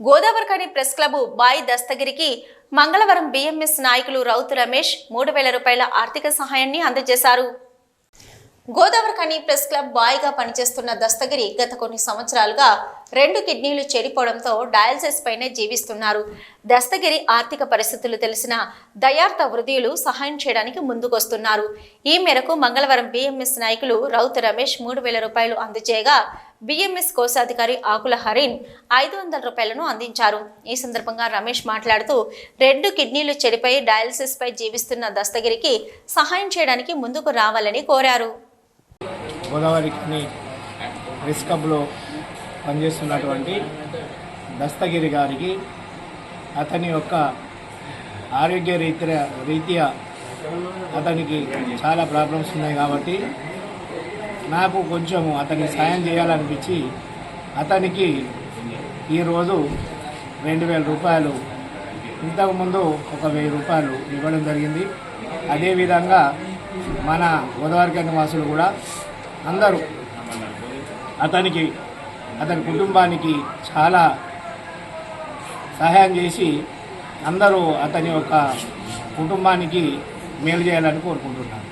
Godavarikhani press club bye దస్తగిరికి మంగళవారం BMS నాయకులు రౌతు రమేష్ 3,000 రూపాయల ఆర్థిక సహాయాన్ని అందజేశారు. గోదావరిఖని ప్రెస్ క్లబ్ బాయ్గా పనిచేస్తున్న దస్తగిరి గత కొన్ని సంవత్సరాలుగా 2 కిడ్నీలు చెడిపోవడంతో డయాలసిస్ పైనే జీవిస్తున్నారు. దస్తగిరి ఆర్థిక పరిస్థితులు తెలిసిన దయార్థ హృదయులు సహాయం చేయడానికి ముందుకొస్తున్నారు. ఈ మేరకు మంగళవారం బిఎంఎస్ నాయకులు రౌతు రమేష్ 3,000 రూపాయలు అందజేయగా బిఎంఎస్ కోశాధికారి ఆకుల హరిన్ 500 రూపాయలను అందించారు. ఈ సందర్భంగా రమేష్ మాట్లాడుతూ 2 కిడ్నీలు చెడిపోయి డయాలసిస్ పై జీవిస్తున్న దస్తగిరికి సహాయం చేయడానికి ముందుకు రావాలని కోరారు. గోదావరిఖని ప్రెస్ క్లబ్లో పనిచేస్తున్నటువంటి దస్తగిరి గారికి అతని యొక్క ఆరోగ్య రీత్యా అతనికి చాలా ప్రాబ్లమ్స్ ఉన్నాయి కాబట్టి నాకు కొంచెం అతనికి సాయం చేయాలనిపించి అతనికి ఈరోజు 2,000 రూపాయలు, ఇంతకుముందు 1,000 రూపాయలు ఇవ్వడం జరిగింది. అదేవిధంగా మన గోదావరిఖని వాసులు కూడా అందరూ అతని కుటుంబానికి చాలా సహాయం చేసి అందరూ అతని యొక్క కుటుంబానికి మేలు చేయాలని కోరుకుంటున్నాను.